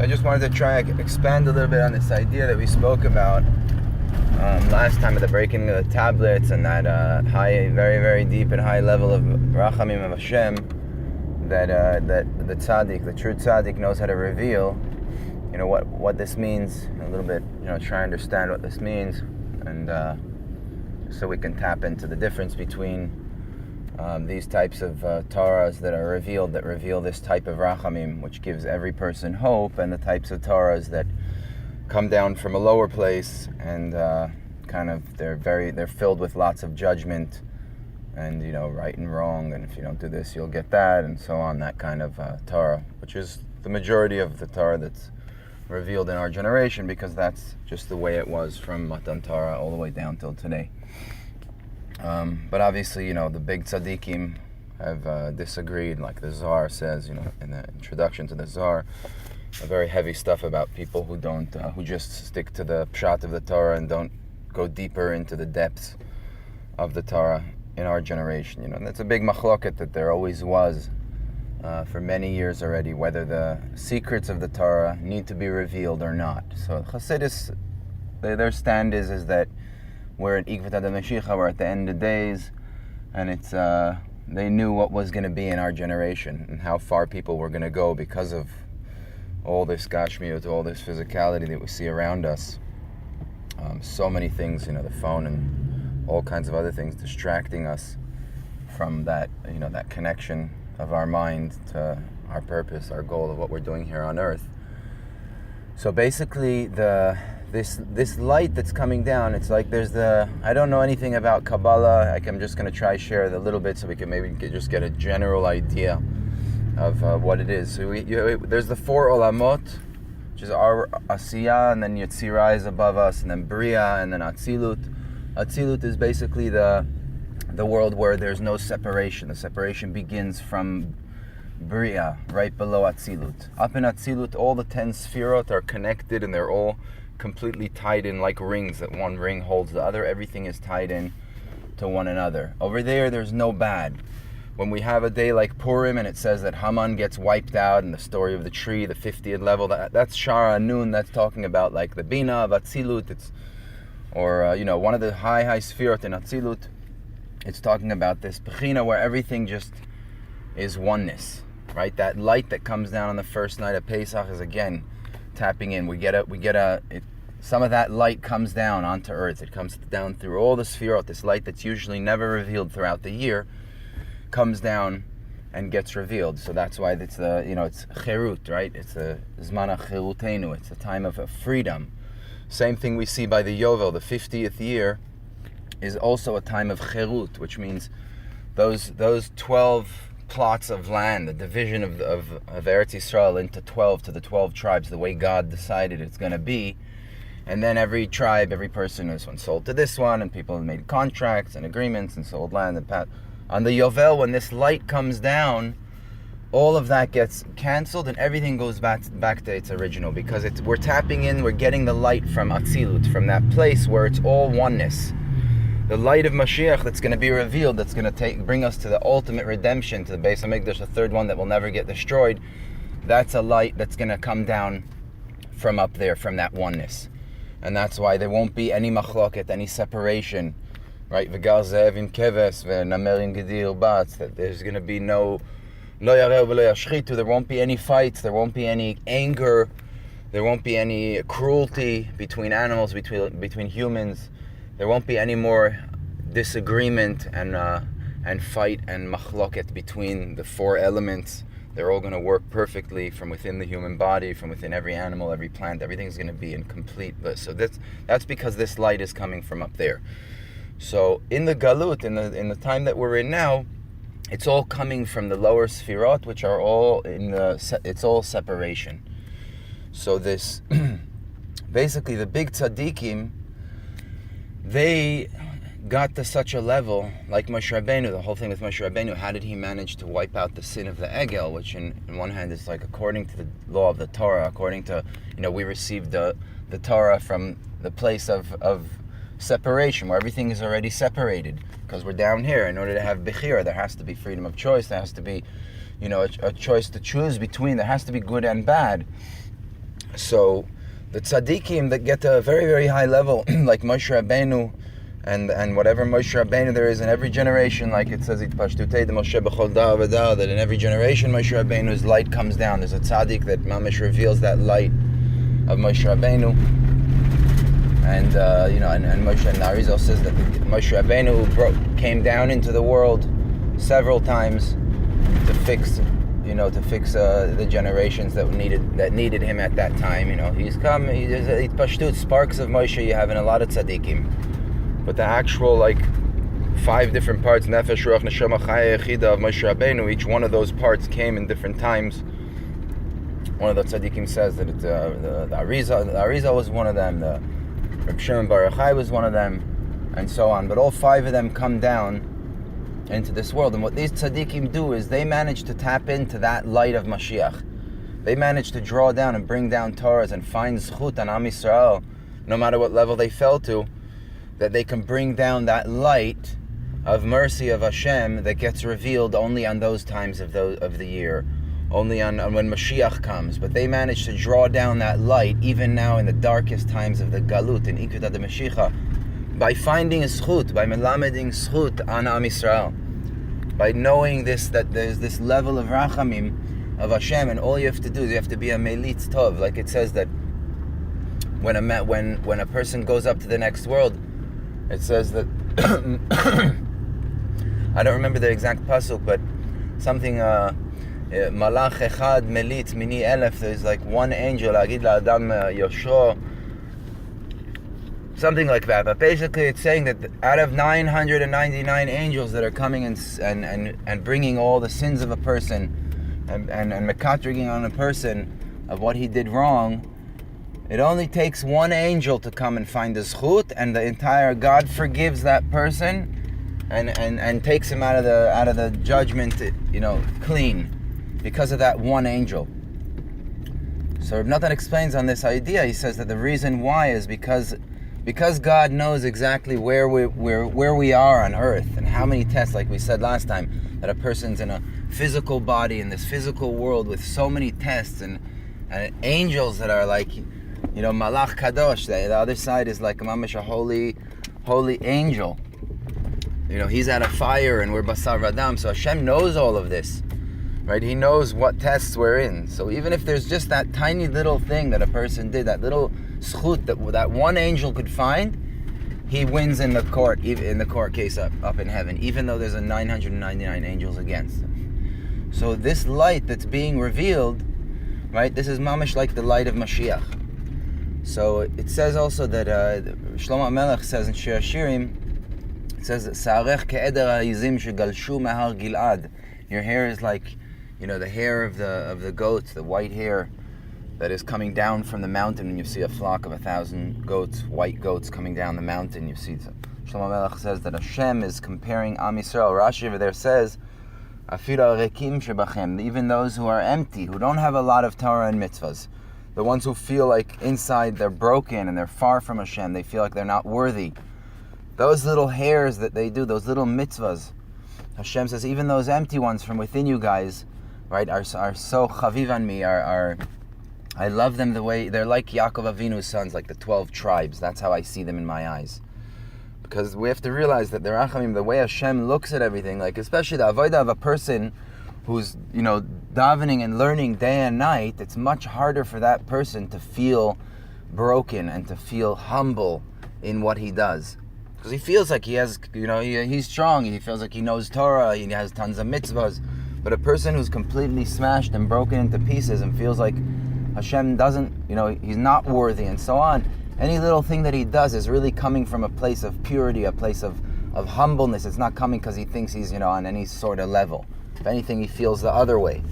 I just wanted to try and expand a little bit on this idea that we spoke about last time of the breaking of the tablets and that high, very, very deep and high level of Rachamim of Hashem that the tzaddik, the true tzaddik, knows how to reveal. You know what this means a little bit. You know, try and understand what this means, and so we can tap into the difference between these types of Torahs that are revealed, that reveal this type of Rachamim, which gives every person hope, and the types of Torahs that come down from a lower place and they're filled with lots of judgment and, you know, right and wrong, and if you don't do this you'll get that, and so on. That kind of Torah, which is the majority of the Torah that's revealed in our generation, because that's just the way it was from Matan Torah all the way down till today. But obviously, you know, the big tzaddikim have disagreed, like the Zohar says, you know, in the introduction to the Zohar, very heavy stuff about people who don't, who just stick to the pshat of the Torah and don't go deeper into the depths of the Torah in our generation. You know, and it's a big machloket that there always was for many years already, whether the secrets of the Torah need to be revealed or not. So Chassidus, their stand is that we're at Ikvat Ad HaMashiach, we're at the end of days, and it's they knew what was going to be in our generation and how far people were going to go because of all this gashmiut, all this physicality that we see around us. So many things, you know, the phone and all kinds of other things distracting us from that, you know, that connection of our mind to our purpose, our goal of what we're doing here on earth. So basically, this light that's coming down, it's like there's I don't know anything about Kabbalah. I'm just going to try share a little bit so we can maybe just get a general idea of what it is. So there's the four olamot, which is our Asiyah, and then Yetzirah is above us, and then Bria, and then Atzilut. Atzilut is basically the world where there's no separation. The separation begins from Bria, right below Atzilut. Up in Atzilut, all the 10 Sfirot are connected, and they're all completely tied in like rings, that one ring holds the other. Everything is tied in to one another. Over there's no bad. When we have a day like Purim and it says that Haman gets wiped out, and the story of the tree, the 50th level, that's Shara Nun, that's talking about like the Bina of Atzilut. It's, or you know, one of the high Sfirot in Atzilut, it's talking about this Bechina where everything just is oneness, right? That light that comes down on the first night of Pesach is again tapping in. Some of that light comes down onto earth. It comes down through all the Sfirot. This light that's usually never revealed throughout the year comes down and gets revealed. So that's why it's it's cherut, right? It's a zman cherutenu. It's a time of freedom. Same thing we see by the Yovel, the 50th year is also a time of cherut, which means those 12 plots of land, the division of Eretz Yisrael into 12 to the 12 tribes, the way God decided it's going to be. And then every tribe, every person, this one sold to this one, and people made contracts and agreements and sold land. And on the Yovel, when this light comes down, all of that gets canceled and everything goes back to its original, because we're tapping in, we're getting the light from Atzilut, from that place where it's all oneness. The light of Mashiach that's going to be revealed, that's going to bring us to the ultimate redemption, to the Beis HaMikdash, the third one that will never get destroyed. That's a light that's going to come down from up there, from that oneness. And that's why there won't be any machloket, any separation, right? V'gar ze'ev im keves v'namer im gedir batz. That there's going to be no lo yareu v'lo yashchitu. There won't be any fights. There won't be any anger. There won't be any cruelty between animals, between humans. There won't be any more disagreement and fight and machloket between the four elements. They're all going to work perfectly from within the human body, from within every animal, every plant. Everything's going to be in complete bliss. So that's because this light is coming from up there. So in the galut, in the time that we're in now, it's all coming from the lower sfirot, which are all it's all separation. So this, basically the big tzaddikim, they got to such a level, like Moshe Rabbeinu, the whole thing with Moshe Rabbeinu, how did he manage to wipe out the sin of the Egel, which in one hand is like according to the law of the Torah, according to, we received the Torah from the place of separation, where everything is already separated, because we're down here. In order to have Bechira, there has to be freedom of choice, there has to be, a choice to choose between, there has to be good and bad. So the tzaddikim that get to a very, very high level, like Moshe Rabbeinu, and whatever Moshe Rabbeinu there is in every generation, like it says, that in every generation Moshe Rabbeinu's light comes down. There's a tzaddik that mamish reveals that light of Moshe Rabbeinu, and and Moshe and Arizal says that Moshe Rabbeinu came down into the world several times to fix the generations that needed him at that time. He's come. There's pashtut sparks of Moshe you have in a lot of tzaddikim. But the actual 5 different parts, Nefesh, Ruach, Neshama, Chaya, Yechida of Moshe Rabbeinu, each one of those parts came in different times. One of the tzaddikim says that the Arizal was one of them, the Reb Shimon Bar Yochai was one of them, and so on. But all 5 of them come down into this world. And what these tzaddikim do is they manage to tap into that light of Mashiach. They manage to draw down and bring down Torahs and find zchut on Am Yisrael, no matter what level they fell to, that they can bring down that light of mercy of Hashem that gets revealed only on those times of the year, only on when Mashiach comes. But they manage to draw down that light even now in the darkest times of the Galut, in Ikutat the Mashiach, by finding a zchut, by melameding zchut on Am Yisrael, by knowing that there's this level of rachamim of Hashem, and all you have to do is you have to be a melitz tov, like it says that when a person goes up to the next world. It says that I don't remember the exact pasuk, but something malach echad melit mini elef. There's one angel, agid la'adam yosho, something like that. But basically, it's saying that out of 999 angels that are coming and bringing all the sins of a person and mekatriging on a person of what he did wrong, it only takes one angel to come and find the zchut, and the entire God forgives that person and takes him out of the judgment, clean, because of that one angel. So Reb Natan explains on this idea. He says that the reason why is because God knows exactly where we are on earth and how many tests, like we said last time, that a person's in a physical body in this physical world with so many tests and angels that are Malach Kadosh. The other side is like mamish, a holy angel. He's at a fire and we're Basar Radam. So Hashem knows all of this, right? He knows what tests we're in. So even if there's just that tiny little thing that a person did, that little zchut that one angel could find, he wins in the court case up in heaven, even though there's 999 angels against him. So this light that's being revealed, right? This is mamish like the light of Mashiach. So it says also that Shlomo Melech says in Shir Hashirim, it says that Sa'arech ke'eder ha'izim shegalshu mahar Gilad. Your hair is like, the hair of the goats, the white hair that is coming down from the mountain, and you see a flock of 1,000 goats, white goats coming down the mountain. You see, Shlomo Melech says that Hashem is comparing Am Yisrael. Rashi over there says, Afira rekim shebachem, even those who are empty, who don't have a lot of Torah and mitzvahs, the ones who feel like inside they're broken and they're far from Hashem, they feel like they're not worthy. Those little hairs that they do, those little mitzvahs, Hashem says, even those empty ones from within you guys, right, are so chaviv on me, I love them the way, they're like Yaakov Avinu's sons, like the 12 tribes. That's how I see them in my eyes. Because we have to realize that the rachamim, the way Hashem looks at everything, like especially the avodah of a person who's, davening and learning day and night, it's much harder for that person to feel broken and to feel humble in what he does. Because he feels like he has, he's strong, he feels like he knows Torah, he has tons of mitzvahs. But a person who's completely smashed and broken into pieces and feels like Hashem doesn't, he's not worthy and so on, any little thing that he does is really coming from a place of purity, a place of humbleness. It's not coming because he thinks he's, on any sort of level. If anything, he feels the other way.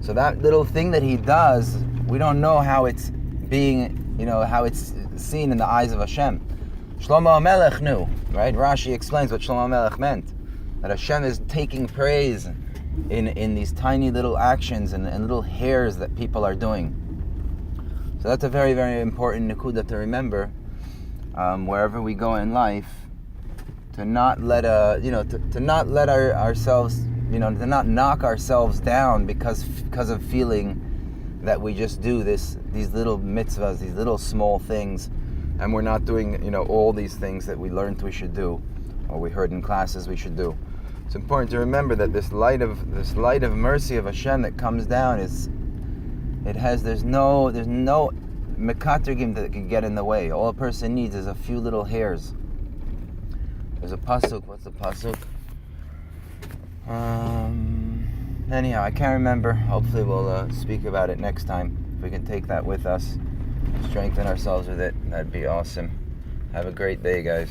So that little thing that he does, we don't know how it's being, how it's seen in the eyes of Hashem. Shlomo Melech knew, right? Rashi explains what Shlomo Melech meant. That Hashem is taking praise in these tiny little actions and little hairs that people are doing. So that's a very, very important nekuda to remember wherever we go in life, to not let ourselves, to not knock ourselves down because of feeling that we just do these little mitzvahs, these little small things, and we're not doing, all these things that we learned we should do, or we heard in classes we should do. It's important to remember that this light of mercy of Hashem that comes down there's no mekatergim that can get in the way. All a person needs is a few little hairs. There's a pasuk. What's the pasuk? Anyhow, I can't remember. Hopefully we'll speak about it next time. If we can take that with us, strengthen ourselves with it, that'd be awesome. Have a great day, guys.